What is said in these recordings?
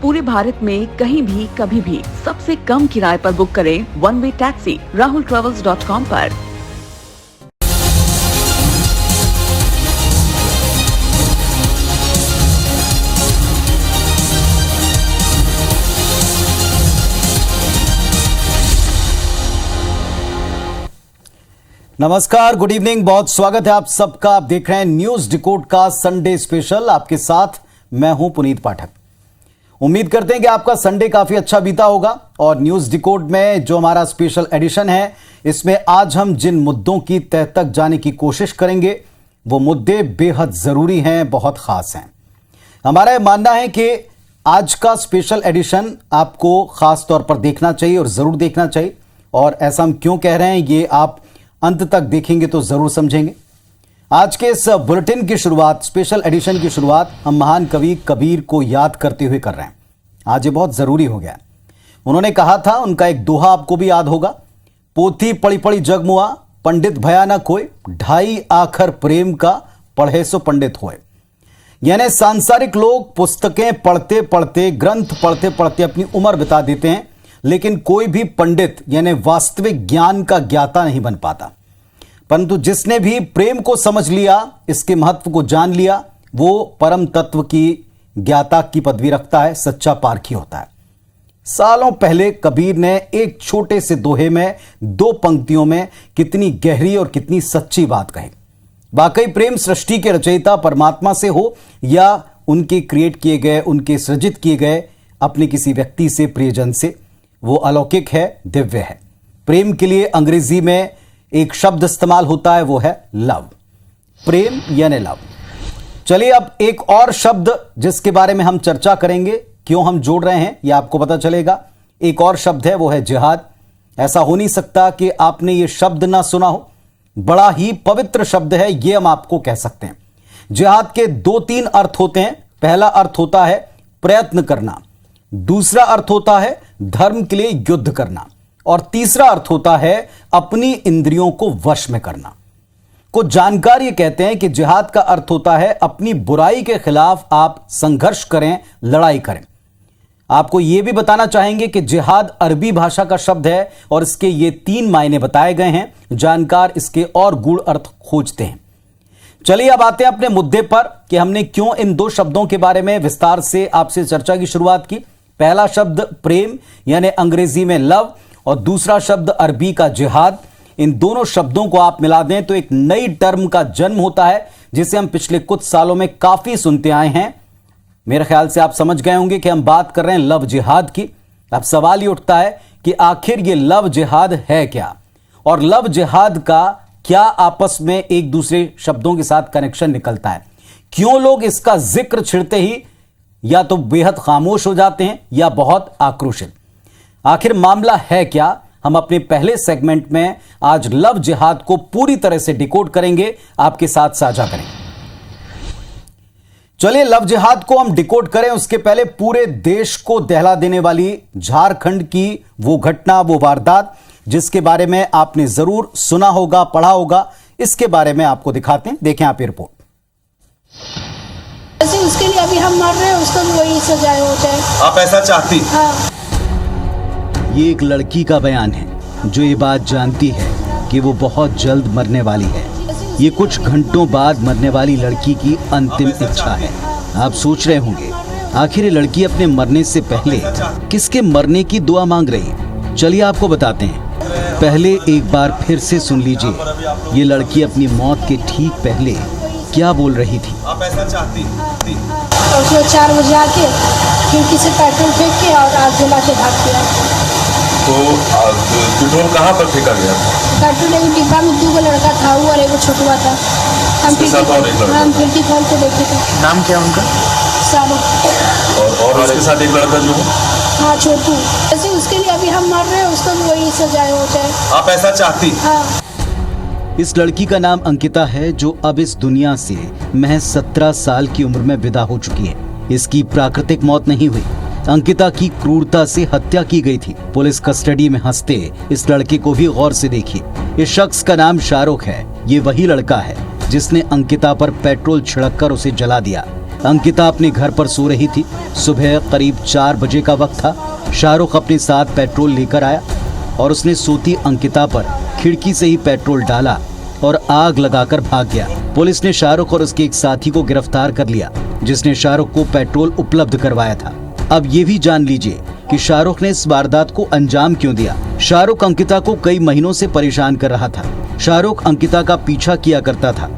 पूरे भारत में कहीं भी कभी भी सबसे कम किराए पर बुक करें वन वे टैक्सी rahultravels.com पर। नमस्कार, गुड इवनिंग, बहुत स्वागत है आप सबका। आप देख रहे हैं न्यूज डिकोड का संडे स्पेशल। आपके साथ मैं हूं पुनीत पाठक। उम्मीद करते हैं कि आपका संडे काफी अच्छा बीता होगा। और न्यूज डिकोड में जो हमारा स्पेशल एडिशन है, इसमें आज हम जिन मुद्दों की तह तक जाने की कोशिश करेंगे वो मुद्दे बेहद जरूरी हैं, बहुत खास हैं। हमारा यह मानना है कि आज का स्पेशल एडिशन आपको खास तौर पर देखना चाहिए और जरूर देखना चाहिए। और ऐसा हम क्यों कह रहे हैं, ये आप अंत तक देखेंगे तो जरूर समझेंगे। आज के इस बुलेटिन की शुरुआत, स्पेशल एडिशन की शुरुआत हम महान कवि कबीर को याद करते हुए कर रहे हैं। आज ये बहुत जरूरी हो गया। उन्होंने कहा था, उनका एक दोहा आपको भी याद होगा, पोथी पड़ी पड़ी जगमुआ, पंडित भया न कोई, ढाई आखर प्रेम का, पढ़े सो पंडित होए। यानी सांसारिक लोग पुस्तकें पढ़ते पढ़ते, ग्रंथ पढ़ते पढ़ते अपनी उम्र बिता देते हैं, लेकिन कोई भी पंडित यानी वास्तविक ज्ञान का ज्ञाता नहीं बन पाता। परंतु जिसने भी प्रेम को समझ लिया, इसके महत्व को जान लिया, वो परम तत्व की ज्ञाता की पदवी रखता है, सच्चा पारखी होता है। सालों पहले कबीर ने एक छोटे से दोहे में, दो पंक्तियों में कितनी गहरी और कितनी सच्ची बात कही। वाकई प्रेम सृष्टि के रचयिता परमात्मा से हो या उनके क्रिएट किए गए, उनके सृजित किए गए अपने किसी व्यक्ति से, प्रियजन से, वो अलौकिक है, दिव्य है। प्रेम के लिए अंग्रेजी में एक शब्द इस्तेमाल होता है, वो है लव। प्रेम यानी लव। चलिए अब एक और शब्द जिसके बारे में हम चर्चा करेंगे, क्यों हम जोड़ रहे हैं ये आपको पता चलेगा। एक और शब्द है, वो है जिहाद। ऐसा हो नहीं सकता कि आपने ये शब्द ना सुना हो। बड़ा ही पवित्र शब्द है, ये हम आपको कह सकते हैं। जिहाद के दो तीन अर्थ होते हैं। पहला अर्थ होता है प्रयत्न करना, दूसरा अर्थ होता है धर्म के लिए युद्ध करना, और तीसरा अर्थ होता है अपनी इंद्रियों को वश में करना। कुछ जानकार ये कहते हैं कि जिहाद का अर्थ होता है अपनी बुराई के खिलाफ आप संघर्ष करें, लड़ाई करें। आपको यह भी बताना चाहेंगे कि जिहाद अरबी भाषा का शब्द है और इसके ये तीन मायने बताए गए हैं। जानकार इसके और गूढ़ अर्थ खोजते हैं। चलिए अब आते हैं अपने मुद्दे पर कि हमने क्यों इन दो शब्दों के बारे में विस्तार से आपसे चर्चा की शुरुआत की। पहला शब्द प्रेम यानी अंग्रेजी में लव, और दूसरा शब्द अरबी का जिहाद। इन दोनों शब्दों को आप मिला दें तो एक नई टर्म का जन्म होता है, जिसे हम पिछले कुछ सालों में काफी सुनते आए हैं। मेरे ख्याल से आप समझ गए होंगे कि हम बात कर रहे हैं लव जिहाद की। अब सवाल ये उठता है कि आखिर ये लव जिहाद है क्या, और लव जिहाद का क्या आपस में एक दूसरे शब्दों के साथ कनेक्शन निकलता है। क्यों लोग इसका जिक्र छिड़ते ही या तो बेहद खामोश हो जाते हैं या बहुत आक्रोशित। आखिर मामला है क्या, हम अपने पहले सेगमेंट में आज लव जिहाद को पूरी तरह से डिकोड करेंगे, आपके साथ साझा करेंगे। चलिए लव जिहाद को हम डिकोड करें, उसके पहले पूरे देश को दहला देने वाली झारखंड की वो घटना, वो वारदात जिसके बारे में आपने जरूर सुना होगा, पढ़ा होगा, इसके बारे में आपको दिखाते हैं। देखें आप ये रिपोर्ट। उसके लिए अभी हम मर रहे हैं, उसको भी वही सजाए होते हैं। आप ऐसा चाहती? हाँ। ये एक लड़की का बयान है जो ये बात जानती है कि वो बहुत जल्द मरने वाली है। ये कुछ घंटों बाद मरने वाली लड़की की अंतिम इच्छा है। आप सोच रहे होंगे आखिर ये लड़की अपने मरने से पहले किसके मरने की दुआ मांग रही। चलिए आपको बताते हैं। पहले एक बार फिर से सुन लीजिए ये लड़की अपनी मौत के ठीक पहले क्या बोल रही थी। आप ऐसा चाहती? और उसमें 4 बजे आके खिड़की से पेट्रोल फेंक के और आग जला के भाग गया। तो पेट्रोल कहाँ पर फेंका गया? पेट्रोल एक डिब्बा में 2 लड़का था, वो और एक छोटुआ था। हम खिड़की खोल के देखे थे। नाम क्या उनका? सारू। और उसके साथ एक लड़का जो है? हाँ, छोटू। ऐसे उसके लिए अभी हम मर रहे हैं, उसको भी वही सजाए होते हैं। आप ऐसा चाहती? हाँ। इस लड़की का नाम अंकिता है, जो अब इस दुनिया से महज 17 साल की उम्र में विदा हो चुकी है। इसकी प्राकृतिक मौत नहीं हुई, अंकिता की क्रूरता से हत्या की गई थी। पुलिस कस्टडी में हंसते इस लड़के को भी गौर से देखिए। इस शख्स का नाम शाहरुख है। ये वही लड़का है जिसने अंकिता पर पेट्रोल छिड़ककर उसे जला दिया। अंकिता अपने घर पर सो रही थी। सुबह करीब 4 बजे का वक्त था। शाहरुख अपने साथ पेट्रोल लेकर आया और उसने सोती अंकिता पर खिड़की से ही पेट्रोल डाला और आग लगाकर भाग गया। पुलिस ने शाहरुख और उसके एक साथी को गिरफ्तार कर लिया, जिसने शाहरुख को पेट्रोल उपलब्ध करवाया था। अब ये भी जान लीजिए कि शाहरुख ने इस वारदात को अंजाम क्यों दिया। शाहरुख अंकिता को कई महीनों से परेशान कर रहा था। शाहरुख अंकिता का पीछा किया करता था।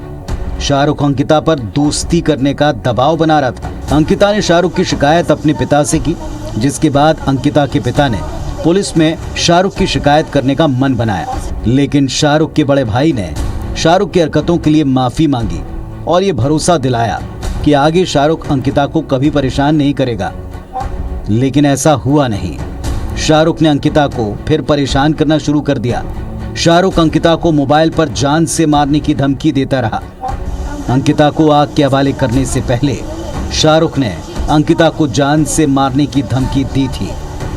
शाहरुख अंकिता पर दोस्ती करने का दबाव बना रहा था। अंकिता ने शाहरुख की शिकायत अपने पिता से की, जिसके बाद अंकिता के पिता ने पुलिस में शाहरुख की शिकायत करने का मन बनाया। लेकिन शाहरुख के बड़े भाई ने शाहरुख की हरकतों के लिए माफी मांगी और ये भरोसा दिलाया कि आगे शाहरुख अंकिता को कभी परेशान नहीं करेगा। लेकिन ऐसा हुआ नहीं। शाहरुख ने अंकिता को फिर परेशान करना शुरू कर दिया। शाहरुख अंकिता को मोबाइल पर जान से मारने की धमकी देता रहा। अंकिता को आग के हवाले करने से पहले शाहरुख ने अंकिता को जान से मारने की धमकी दी थी।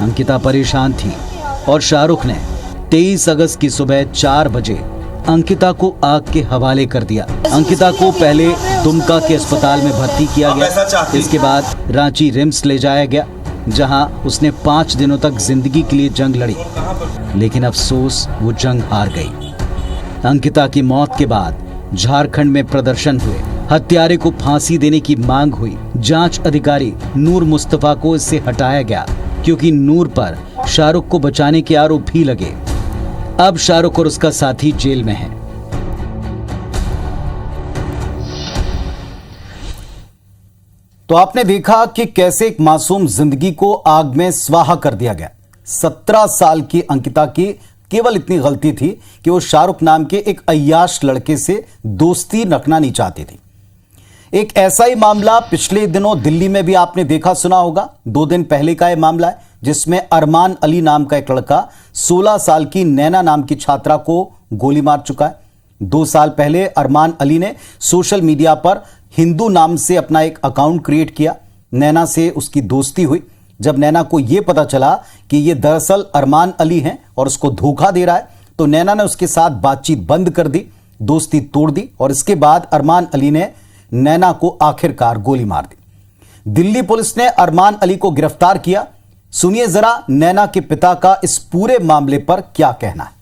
अंकिता परेशान थी और शाहरुख ने 23 अगस्त की सुबह 4 बजे अंकिता को आग के हवाले कर दिया। अंकिता को पहले दुमका के अस्पताल में भर्ती किया गया। इसके बाद रांची रिम्स ले जाया गया, जहां उसने 5 दिनों तक जिंदगी के लिए जंग लड़ी। लेकिन अफसोस, वो जंग हार गई। अंकिता की मौत के बाद झारखंड में प्रदर्शन हुए। हत्यारे को फांसी देने की मांग हुई। जांच अधिकारी नूर मुस्तफा को इससे हटाया गया, क्योंकि नूर पर शाहरुख को बचाने के आरोप भी लगे। अब शाहरुख और उसका साथी जेल में है। तो आपने देखा कि कैसे एक मासूम जिंदगी को आग में स्वाहा कर दिया गया। 17 साल की अंकिता की केवल इतनी गलती थी कि वो शाहरुख नाम के एक अय्याश लड़के से दोस्ती रखना नहीं चाहती थी। एक ऐसा ही मामला पिछले दिनों दिल्ली में भी आपने देखा सुना होगा। 2 दिन पहले का यह मामला है, जिसमें अरमान अली नाम का एक लड़का 16 साल की नैना नाम की छात्रा को गोली मार चुका है। 2 साल पहले अरमान अली ने सोशल मीडिया पर हिंदू नाम से अपना एक अकाउंट क्रिएट किया। नैना से उसकी दोस्ती हुई। जब नैना को यह पता चला कि यह दरअसल अरमान अली हैं और उसको धोखा दे रहा है, तो नैना ने उसके साथ बातचीत बंद कर दी, दोस्ती तोड़ दी और इसके बाद अरमान अली ने नैना को आखिरकार गोली मार दी। दिल्ली पुलिस ने अरमान अली को गिरफ्तार किया। सुनिए जरा नैना के पिता का इस पूरे मामले पर क्या कहना है।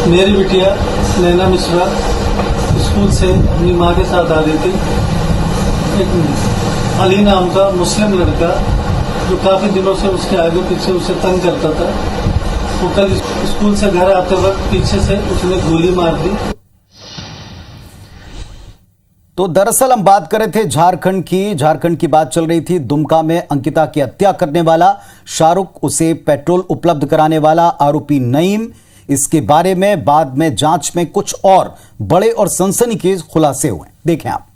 मेरी बिटिया नैना मिश्रा स्कूल से अपनी माँ के साथ आ रही थी। एक अली नाम का मुस्लिम लड़का जो काफी दिनों से उसके आगे पीछे उसे तंग करता था, वो कल स्कूल से घर आते वक्त पीछे से उसने गोली मार दी। तो दरअसल हम बात कर रहे थे झारखंड की बात चल रही थी। दुमका में अंकिता की हत्या करने वाला शाहरुख, उसे पेट्रोल उपलब्ध कराने वाला आरोपी नईम, इसके बारे में बाद में जांच में कुछ और बड़े और सनसनीखेज खुलासे हुए। देखें आप।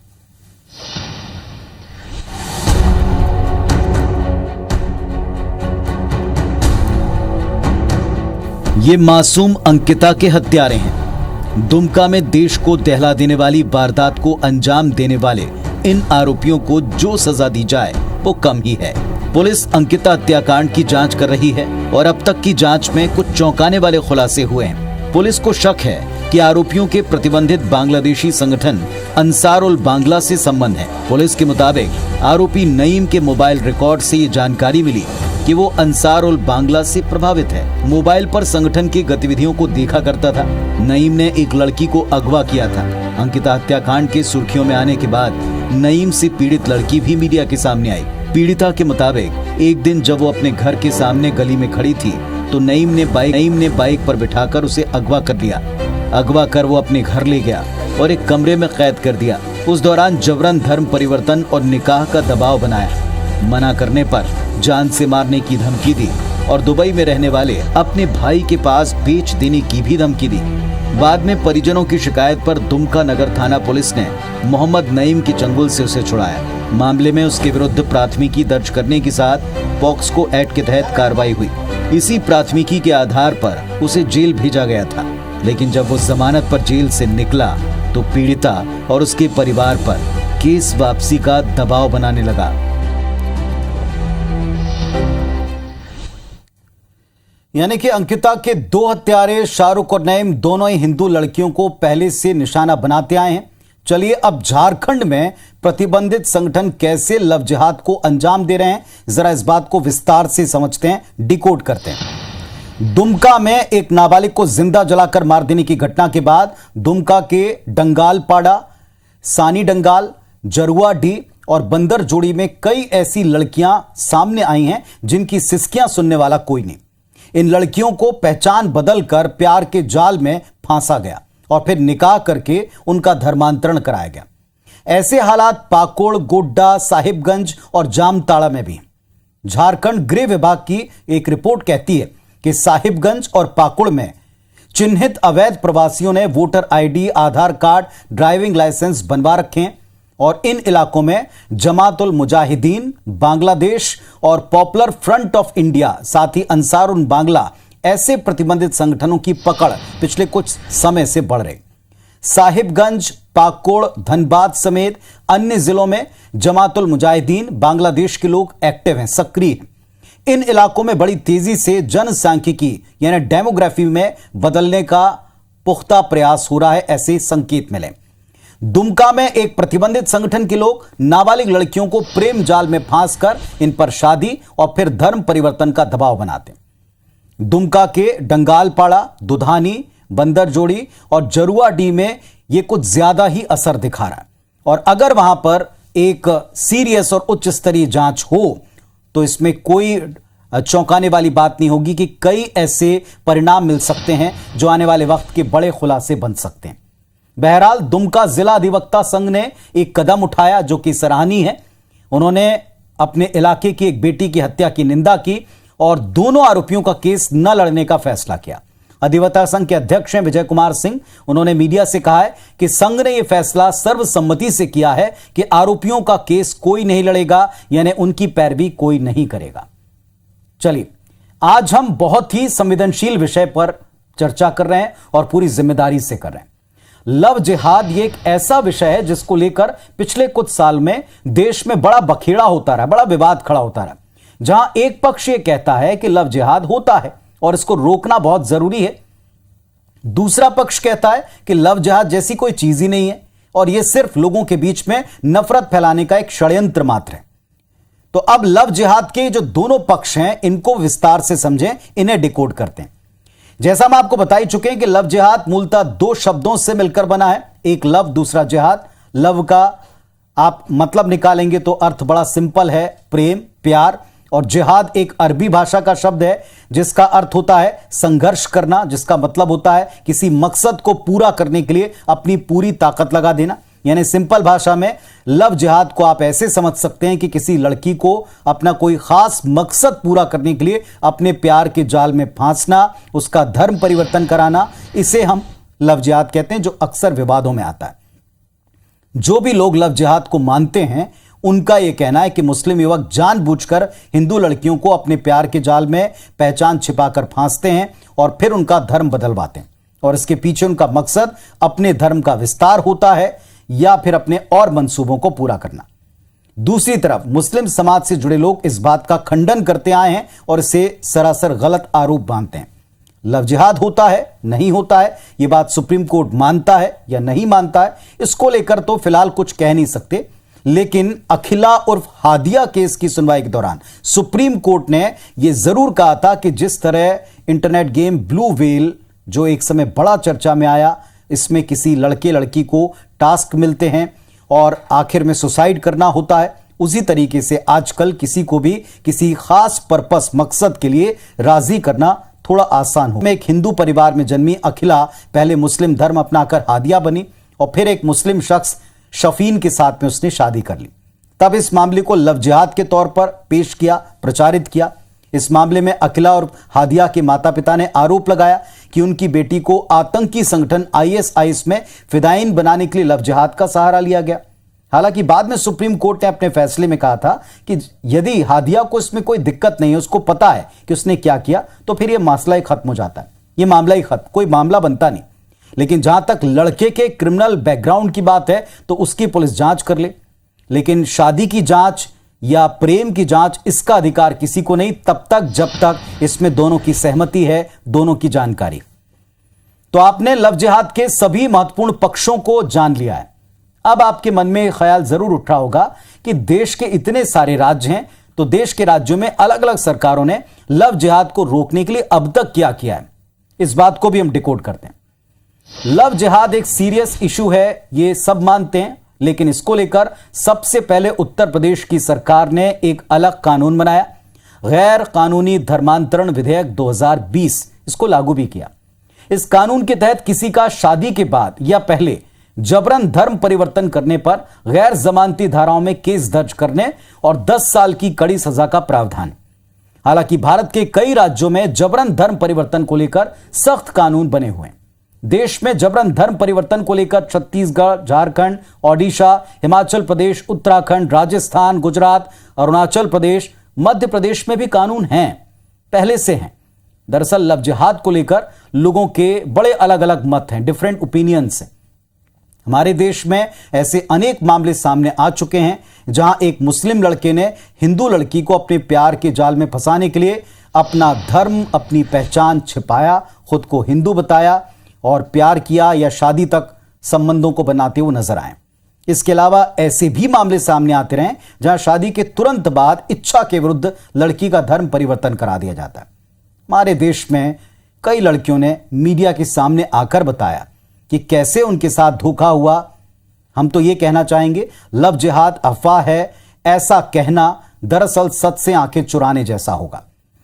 ये मासूम अंकिता के हत्यारे हैं। दुमका में देश को दहला देने वाली वारदात को अंजाम देने वाले इन आरोपियों को जो सजा दी जाए वो कम ही है। पुलिस अंकिता हत्याकांड की जांच कर रही है और अब तक की जांच में कुछ चौंकाने वाले खुलासे हुए हैं। पुलिस को शक है कि आरोपियों के प्रतिबंधित बांग्लादेशी संगठन अंसार उल बांग्ला से संबंध है। पुलिस के मुताबिक आरोपी नईम के मोबाइल रिकॉर्ड से ये जानकारी मिली कि वो अंसार उल बांग्ला से प्रभावित है। मोबाइल पर संगठन की गतिविधियों को देखा करता था। नईम ने एक लड़की को अगवा किया था। अंकिता हत्याकांड के सुर्खियों में आने के बाद नईम से पीड़ित लड़की भी मीडिया के सामने आई। पीड़िता के मुताबिक एक दिन जब वो अपने घर के सामने गली में खड़ी थी तो नईम ने बाइक पर बिठाकर उसे अगवा कर लिया। अगवा कर वो अपने घर ले गया और एक कमरे में कैद कर दिया। उस दौरान जबरन धर्म परिवर्तन और निकाह का दबाव बनाया। मना करने पर जान से मारने की धमकी दी और दुबई में रहने वाले अपने भाई के पास बेच देने की भी धमकी दी। बाद में परिजनों की शिकायत पर दुमका नगर थाना पुलिस ने मोहम्मद नईम के चंगुल से उसे छुड़ाया। मामले में उसके विरुद्ध प्राथमिकी दर्ज करने के साथ पॉक्सो एक्ट के तहत कार्रवाई हुई। इसी प्राथमिकी के आधार पर उसे जेल भेजा गया था। लेकिन जब वो जमानत पर जेल से निकला तो पीड़िता और उसके परिवार पर केस वापसी का दबाव बनाने लगा। यानी कि अंकिता के दो हत्यारे शाहरुख और नईम दोनों ही हिंदू लड़कियों को पहले से निशाना बनाते आए हैं। चलिए अब झारखंड में प्रतिबंधित संगठन कैसे लव जिहाद को अंजाम दे रहे हैं, जरा इस बात को विस्तार से समझते हैं, डिकोड करते हैं। दुमका में एक नाबालिग को जिंदा जलाकर मार देने की घटना के बाद दुमका के डंगालपाड़ा, सानी डंगाल, जरुआडीह और बंदर जोड़ी में कई ऐसी लड़कियां सामने आई हैं जिनकी सिसकियां सुनने वाला कोई नहीं। इन लड़कियों को पहचान बदलकर प्यार के जाल में फांसा गया और फिर निकाह करके उनका धर्मांतरण कराया गया। ऐसे हालात पाकोड़, गोड्डा, साहिबगंज और जामताड़ा में भी। झारखंड गृह विभाग की एक रिपोर्ट कहती है कि साहिबगंज और पाकोड़ में चिन्हित अवैध प्रवासियों ने वोटर आईडी, आधार कार्ड, ड्राइविंग लाइसेंस बनवा रखे हैं और इन इलाकों में जमातुल मुजाहिदीन, बांग्लादेश और पॉपुलर फ्रंट ऑफ इंडिया, साथ ही अंसारुल बांग्ला, ऐसे प्रतिबंधित संगठनों की पकड़ पिछले कुछ समय से बढ़ रही। साहिबगंज, पाकोड़, धनबाद समेत अन्य जिलों में जमातुल मुजाहिदीन, बांग्लादेश के लोग एक्टिव हैं, सक्रिय हैं। इन इलाकों में बड़ी तेजी से जनसांख्यिकी यानी डेमोग्राफी में बदलने का पुख्ता प्रयास हो रहा है, ऐसे संकेत मिले। दुमका में एक प्रतिबंधित संगठन के लोग नाबालिग लड़कियों को प्रेम जाल में फांसकर इन पर शादी और फिर धर्म परिवर्तन का दबाव बनाते हैं। दुमका के डंगालपाड़ा, दुधानी, बंदरजोड़ी और जरुआडीह में यह कुछ ज्यादा ही असर दिखा रहा है और अगर वहां पर एक सीरियस और उच्च स्तरीय जांच हो तो इसमें कोई चौंकाने वाली बात नहीं होगी कि कई ऐसे परिणाम मिल सकते हैं जो आने वाले वक्त के बड़े खुलासे बन सकते हैं। बहरहाल दुमका जिला अधिवक्ता संघ ने एक कदम उठाया जो कि सराहनीय है। उन्होंने अपने इलाके की एक बेटी की हत्या की निंदा की और दोनों आरोपियों का केस न लड़ने का फैसला किया। अधिवक्ता संघ के अध्यक्ष हैं विजय कुमार सिंह। उन्होंने मीडिया से कहा है कि संघ ने यह फैसला सर्वसम्मति से किया है कि आरोपियों का केस कोई नहीं लड़ेगा, यानी उनकी पैरवी कोई नहीं करेगा। चलिए आज हम बहुत ही संवेदनशील विषय पर चर्चा कर रहे हैं और पूरी जिम्मेदारी से कर रहे हैं। लव जिहाद ये एक ऐसा विषय है जिसको लेकर पिछले कुछ साल में देश में बड़ा बखेड़ा होता रहा, बड़ा विवाद खड़ा होता रहा, जहां एक पक्ष ये कहता है कि लव जिहाद होता है और इसको रोकना बहुत जरूरी है, दूसरा पक्ष कहता है कि लव जिहाद जैसी कोई चीज ही नहीं है और यह सिर्फ लोगों के बीच में नफरत फैलाने का एक षड्यंत्र मात्र है। तो अब लव जिहाद के जो दोनों पक्ष हैं इनको विस्तार से समझें, इन्हें डिकोड करते हैं। जैसा हम आपको बता ही चुके हैं कि लव जिहाद मूलतः दो शब्दों से मिलकर बना है, एक लव, दूसरा जिहाद। लव का आप मतलब निकालेंगे तो अर्थ बड़ा सिंपल है, प्रेम, प्यार, और जिहाद एक अरबी भाषा का शब्द है जिसका अर्थ होता है संघर्ष करना, जिसका मतलब होता है किसी मकसद को पूरा करने के लिए अपनी पूरी ताकत लगा देना। यानी सिंपल भाषा में लव जिहाद को आप ऐसे समझ सकते हैं कि किसी लड़की को अपना कोई खास मकसद पूरा करने के लिए अपने प्यार के जाल में फांसना, उसका धर्म परिवर्तन कराना, इसे हम लव जिहाद कहते हैं, जो अक्सर विवादों में आता है। जो भी लोग लव जिहाद को मानते हैं उनका यह कहना है कि मुस्लिम युवक जानबूझकर हिंदू लड़कियों को अपने प्यार के जाल में पहचान छिपाकर फांसते हैं और फिर उनका धर्म बदलवाते हैं और इसके पीछे उनका मकसद अपने धर्म का विस्तार होता है या फिर अपने और मंसूबों को पूरा करना। दूसरी तरफ मुस्लिम समाज से जुड़े लोग इस बात का खंडन करते आए हैं और इसे सरासर गलत आरोप बांधते हैं। लव जिहाद होता है, नहीं होता है, यह बात सुप्रीम कोर्ट मानता है या नहीं मानता है, इसको लेकर तो फिलहाल कुछ कह नहीं सकते। लेकिन अखिला उर्फ हादिया केस की सुनवाई के दौरान सुप्रीम कोर्ट ने यह जरूर कहा था कि जिस तरह इंटरनेट गेम ब्लू व्हेल, जो एक समय बड़ा चर्चा में आया, इसमें किसी लड़के लड़की को टास्क मिलते हैं और आखिर में सुसाइड करना होता है, उसी तरीके से आजकल किसी को भी किसी खास पर्पस, मकसद के लिए राजी करना थोड़ा आसान हो। एक हिंदू परिवार में जन्मी अखिला पहले मुस्लिम धर्म अपनाकर हादिया बनी और फिर एक मुस्लिम शख्स शफीन के साथ में उसने शादी कर ली। तब इस मामले को लव जिहाद के तौर पर पेश किया, प्रचारित किया। इस मामले में अखिला और हादिया के माता पिता ने आरोप लगाया कि उनकी बेटी को आतंकी संगठन ISIS में फिदायीन बनाने के लिए लव जिहाद का सहारा लिया गया। हालांकि बाद में सुप्रीम कोर्ट ने अपने फैसले में कहा था कि यदि हादिया को इसमें कोई दिक्कत नहीं है, उसको पता है कि उसने क्या किया, तो फिर यह मसला ही खत्म हो जाता है, यह मामला ही खत्म, कोई मामला बनता नहीं। लेकिन जहां तक लड़के के क्रिमिनल बैकग्राउंड की बात है तो उसकी पुलिस जांच कर ले, लेकिन शादी की जांच या प्रेम की जांच, इसका अधिकार किसी को नहीं तब तक जब तक इसमें दोनों की सहमति है, दोनों की जानकारी। तो आपने लव जिहाद के सभी महत्वपूर्ण पक्षों को जान लिया है। अब आपके मन में ख्याल जरूर उठ रहा होगा कि देश के इतने सारे राज्य हैं, तो देश के राज्यों में अलग अलग सरकारों ने लव जिहाद को रोकने के लिए अब तक क्या किया है, इस बात को भी हम डिकोड करते हैं। लव जिहाद एक सीरियस इशू है, ये सब मानते हैं, लेकिन इसको लेकर सबसे पहले उत्तर प्रदेश की सरकार ने एक अलग कानून बनाया, गैर कानूनी धर्मांतरण विधेयक 2020, इसको लागू भी किया। इस कानून के तहत किसी का शादी के बाद या पहले जबरन धर्म परिवर्तन करने पर गैर जमानती धाराओं में केस दर्ज करने और 10 साल की कड़ी सजा का प्रावधान। हालांकि भारत के कई राज्यों में जबरन धर्म परिवर्तन को लेकर सख्त कानून बने हुए हैं। देश में जबरन धर्म परिवर्तन को लेकर छत्तीसगढ़, झारखंड, ओडिशा, हिमाचल प्रदेश, उत्तराखंड, राजस्थान, गुजरात, अरुणाचल प्रदेश, मध्य प्रदेश में भी कानून हैं, पहले से हैं। दरअसल लव जिहाद को लेकर लोगों के बड़े अलग अलग मत हैं, डिफरेंट ओपिनियंस हैं। हमारे देश में ऐसे अनेक मामले सामने आ चुके हैं जहां एक मुस्लिम लड़के ने हिंदू लड़की को अपने प्यार के जाल में फंसाने के लिए अपना धर्म, अपनी पहचान छिपाया, खुद को हिंदू बताया और प्यार किया या शादी तक संबंधों को बनाते हुए नजर आए। इसके अलावा ऐसे भी मामले सामने आते रहे जहां शादी के तुरंत बाद इच्छा के विरुद्ध लड़की का धर्म परिवर्तन करा दिया जाता है। हमारे देश में कई लड़कियों ने मीडिया के सामने आकर बताया कि कैसे उनके साथ धोखा हुआ। हम तो यह कहना चाहेंगे, लव जिहाद अफवाह है, ऐसा कहना दरअसल सच से आंखें चुराने जैसा होगा।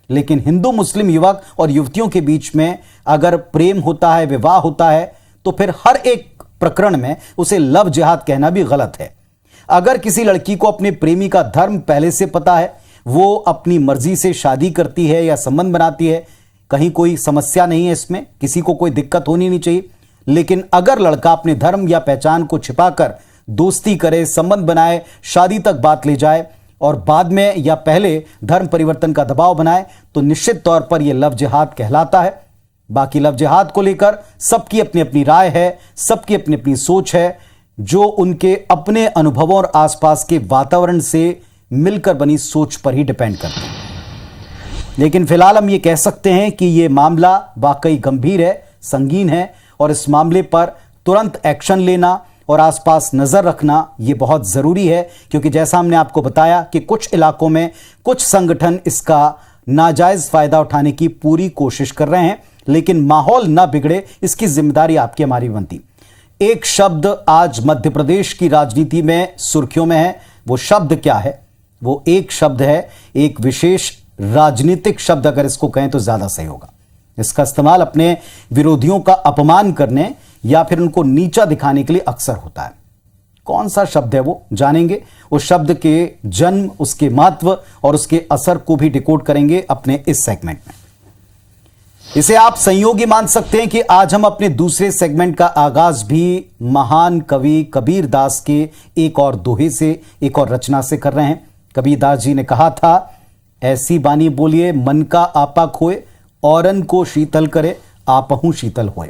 लेकिन हिंदू मुस्लिम युवक और युवतियों के बीच में अगर प्रेम होता है, विवाह होता है, तो फिर हर एक प्रकरण में उसे लव जिहाद कहना भी गलत है। अगर किसी लड़की को अपने प्रेमी का धर्म पहले से पता है, वो अपनी मर्जी से शादी करती है या संबंध बनाती है, कहीं कोई समस्या नहीं है, इसमें किसी को कोई दिक्कत होनी नहीं चाहिए। लेकिन अगर लड़का अपने धर्म या पहचान को छिपाकर दोस्ती करे, संबंध बनाए, शादी तक बात ले जाए और बाद में या पहले धर्म परिवर्तन का दबाव बनाए, तो निश्चित तौर पर यह लव जिहाद कहलाता है। बाकी लव जिहाद को लेकर सबकी अपनी अपनी राय है, सबकी अपनी अपनी सोच है, जो उनके अपने अनुभवों और आसपास के वातावरण से मिलकर बनी सोच पर ही डिपेंड करते हैं। लेकिन फिलहाल हम ये कह सकते हैं कि यह मामला वाकई गंभीर है, संगीन है और इस मामले पर तुरंत एक्शन लेना और आसपास नजर रखना यह बहुत जरूरी है, क्योंकि जैसा हमने आपको बताया कि कुछ इलाकों में कुछ संगठन इसका नाजायज फायदा उठाने की पूरी कोशिश कर रहे हैं। लेकिन माहौल ना बिगड़े, इसकी जिम्मेदारी आपकी हमारी बनती। एक शब्द आज मध्य प्रदेश की राजनीति में सुर्खियों में है। वो शब्द क्या है? वो एक शब्द है, एक विशेष राजनीतिक शब्द, अगर इसको कहें तो ज्यादा सही होगा। इसका इस्तेमाल अपने विरोधियों का अपमान करने या फिर उनको नीचा दिखाने के लिए अक्सर होता है। कौन सा शब्द है वो जानेंगे। उस शब्द के जन्म, उसके महत्व और उसके असर को भी डिकोड करेंगे अपने इस सेगमेंट में। इसे आप संयोगी मान सकते हैं कि आज हम अपने दूसरे सेगमेंट का आगाज भी महान कवि कबीर दास के एक और दोहे से, एक और रचना से कर रहे हैं। कबीर दास जी ने कहा था, ऐसी बानी बोलिए मन का आपा खोए, औरन को शीतल करे आपहू शीतल होए।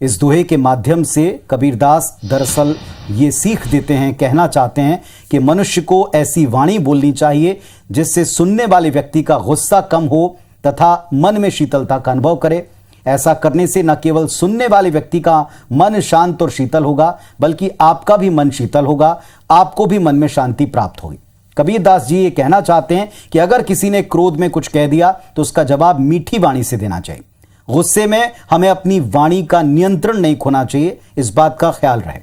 इस दोहे के माध्यम से कबीरदास दरअसल ये सीख देते हैं, कहना चाहते हैं कि मनुष्य को ऐसी वाणी बोलनी चाहिए जिससे सुनने वाले व्यक्ति का गुस्सा कम हो तथा मन में शीतलता का अनुभव करे। ऐसा करने से न केवल सुनने वाले व्यक्ति का मन शांत और शीतल होगा, बल्कि आपका भी मन शीतल होगा, आपको भी मन में शांति प्राप्त होगी। कबीरदास जी ये कहना चाहते हैं कि अगर किसी ने क्रोध में कुछ कह दिया तो उसका जवाब मीठी वाणी से देना चाहिए। गुस्से में हमें अपनी वाणी का नियंत्रण नहीं खोना चाहिए, इस बात का ख्याल रहे।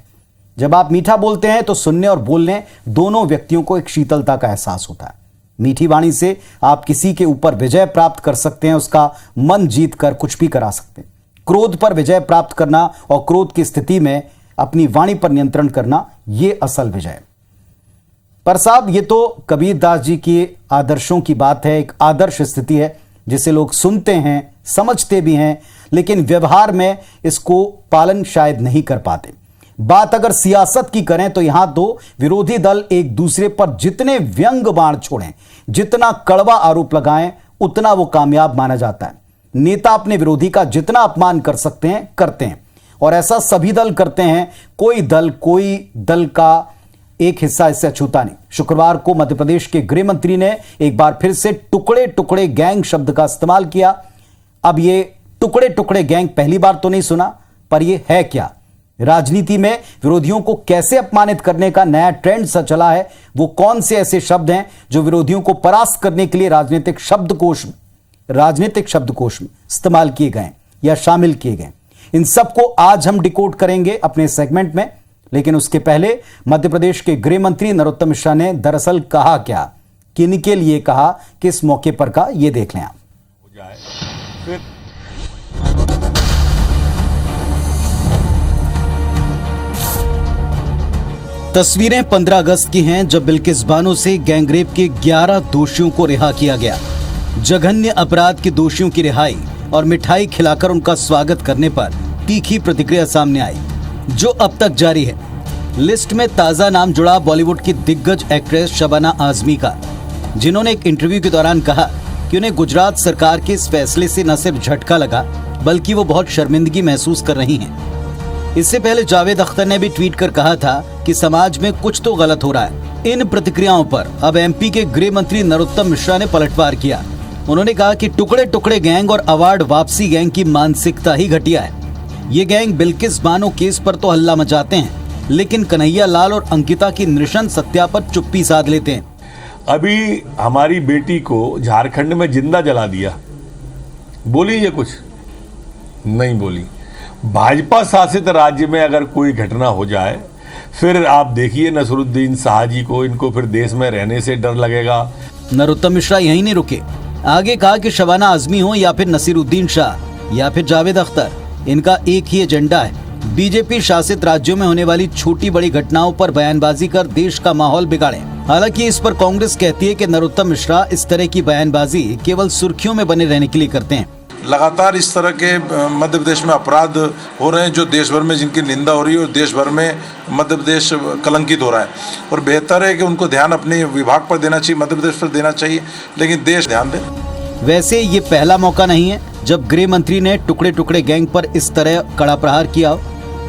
जब आप मीठा बोलते हैं तो सुनने और बोलने दोनों व्यक्तियों को एक शीतलता का एहसास होता है। मीठी वाणी से आप किसी के ऊपर विजय प्राप्त कर सकते हैं, उसका मन जीत कर कुछ भी करा सकते हैं। क्रोध पर विजय प्राप्त करना और क्रोध की स्थिति में अपनी वाणी पर नियंत्रण करना, यह असल विजय है। पर साहब, ये तो कबीरदास जी के आदर्शों की बात है, एक आदर्श स्थिति है जिसे लोग सुनते हैं, समझते भी हैं, लेकिन व्यवहार में इसको पालन शायद नहीं कर पाते। बात अगर सियासत की करें तो यहां तो विरोधी दल एक दूसरे पर जितने व्यंग बाण छोड़ें, जितना कड़वा आरोप लगाएं, उतना वो कामयाब माना जाता है। नेता अपने विरोधी का जितना अपमान कर सकते हैं करते हैं, और ऐसा सभी दल करते हैं। कोई दल का एक हिस्सा इससे अछूता नहीं। शुक्रवार को मध्य प्रदेश के गृह मंत्री ने एक बार फिर से टुकड़े टुकड़े गैंग शब्द का इस्तेमाल किया। अब ये टुकड़े टुकड़े गैंग पहली बार तो नहीं सुना, पर यह है क्या? राजनीति में विरोधियों को कैसे अपमानित करने का नया ट्रेंड सा चला है? वो कौन से ऐसे शब्द हैं जो विरोधियों को परास्त करने के लिए राजनीतिक शब्दकोश में इस्तेमाल किए गए या शामिल किए गए? इन सबको आज हम डिकोड करेंगे अपने सेगमेंट में। लेकिन उसके पहले मध्य प्रदेश के गृह मंत्री नरोत्तम मिश्रा ने दरअसल कहा क्या, किनके लिए कहा, किस मौके पर का, ये देख लें आप। तस्वीरें 15 अगस्त की हैं, जब बिल्किस बानो से गैंगरेप के 11 दोषियों को रिहा किया गया। जघन्य अपराध के दोषियों की रिहाई और मिठाई खिलाकर उनका स्वागत करने पर तीखी प्रतिक्रिया सामने आई, जो अब तक जारी है। लिस्ट में ताजा नाम जुड़ा बॉलीवुड की दिग्गज एक्ट्रेस शबाना आजमी का, जिन्होंने एक इंटरव्यू के दौरान कहा कि उन्हें गुजरात सरकार के इस फैसले से न सिर्फ झटका लगा, बल्कि वो बहुत शर्मिंदगी महसूस कर रही हैं। इससे पहले जावेद अख्तर ने भी ट्वीट कर कहा था कि समाज में कुछ तो गलत हो रहा है। इन प्रतिक्रियाओं पर अब एमपी के गृह मंत्री नरोत्तम मिश्रा ने पलटवार किया। उन्होंने कहा कि टुकड़े टुकड़े गैंग और अवार्ड वापसी गैंग की मानसिकता ही घटिया है। ये गैंग बिल्किस बानो केस पर तो हल्ला मचाते हैं, लेकिन कन्हैया लाल और अंकिता की नृशंस हत्या पर चुप्पी साध लेते हैं। अभी हमारी बेटी को झारखंड में जिंदा जला दिया, बोली ये कुछ नहीं बोली। भाजपा शासित राज्य में अगर कोई घटना हो जाए, फिर आप देखिए नसरुद्दीन शाह जी को, इनको फिर देश में रहने से डर लगेगा। नरोत्तम मिश्रा यहीं नहीं रुके, आगे कहा कि शबाना आजमी हो या फिर नसीरुद्दीन शाह या फिर जावेद अख्तर, इनका एक ही एजेंडा है, बीजेपी शासित राज्यों में होने वाली छोटी बड़ी घटनाओं पर बयानबाजी कर देश का माहौल बिगाड़े। हालांकि इस पर कांग्रेस कहती है कि नरोत्तम मिश्रा इस तरह की बयानबाजी केवल सुर्खियों में बने रहने के लिए करते हैं। लगातार इस तरह के मध्य प्रदेश में अपराध हो रहे हैं, जो देश भर में जिनकी निंदा हो रही है और देश भर में मध्य प्रदेश कलंकित हो रहा है। और बेहतर है कि उनको ध्यान अपने विभाग पर देना चाहिए, मध्य प्रदेश पर देना चाहिए, लेकिन देश ध्यान दे। वैसे ये पहला मौका नहीं है जब गृह मंत्री ने टुकड़े टुकड़े गैंग पर इस तरह कड़ा प्रहार किया।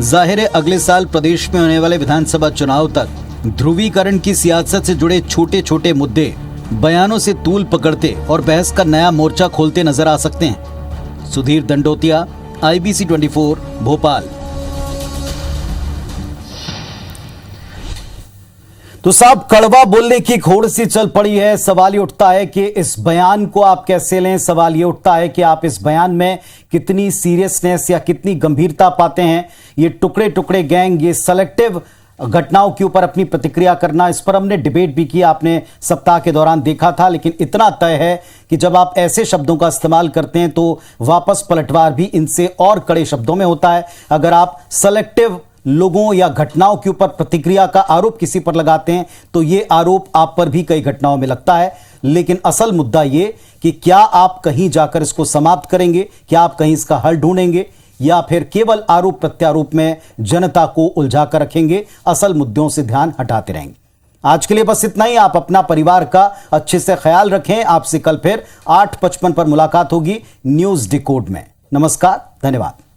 जाहिर है अगले साल प्रदेश में होने वाले विधानसभा चुनाव तक ध्रुवीकरण की सियासत से जुड़े छोटे छोटे मुद्दे बयानों से तूल पकड़ते और बहस का नया मोर्चा खोलते नजर आ सकते हैं। सुधीर दंडोतिया, IBC 24, भोपाल। तो साहब, कड़वा बोलने की घोड़ सी चल पड़ी है। सवाल ये उठता है कि इस बयान को आप कैसे लें। सवाल ये उठता है कि आप इस बयान में कितनी सीरियसनेस या कितनी गंभीरता पाते हैं। ये टुकड़े टुकड़े गैंग, ये सेलेक्टिव घटनाओं के ऊपर अपनी प्रतिक्रिया करना, इस पर हमने डिबेट भी किया, आपने सप्ताह के दौरान देखा था। लेकिन इतना तय है कि जब आप ऐसे शब्दों का इस्तेमाल करते हैं तो वापस पलटवार भी इनसे और कड़े शब्दों में होता है। अगर आप सेलेक्टिव लोगों या घटनाओं के ऊपर प्रतिक्रिया का आरोप किसी पर लगाते हैं तो यह आरोप आप पर भी कई घटनाओं में लगता है। लेकिन असल मुद्दा यह कि क्या आप कहीं जाकर इसको समाप्त करेंगे, क्या आप कहीं इसका हल ढूंढेंगे, या फिर केवल आरोप प्रत्यारोप में जनता को उलझा कर रखेंगे, असल मुद्दों से ध्यान हटाते रहेंगे। आज के लिए बस इतना ही। आप अपना परिवार का अच्छे से ख्याल रखें। आपसे कल फिर 8:55 पर मुलाकात होगी न्यूज डिकोड में। नमस्कार, धन्यवाद।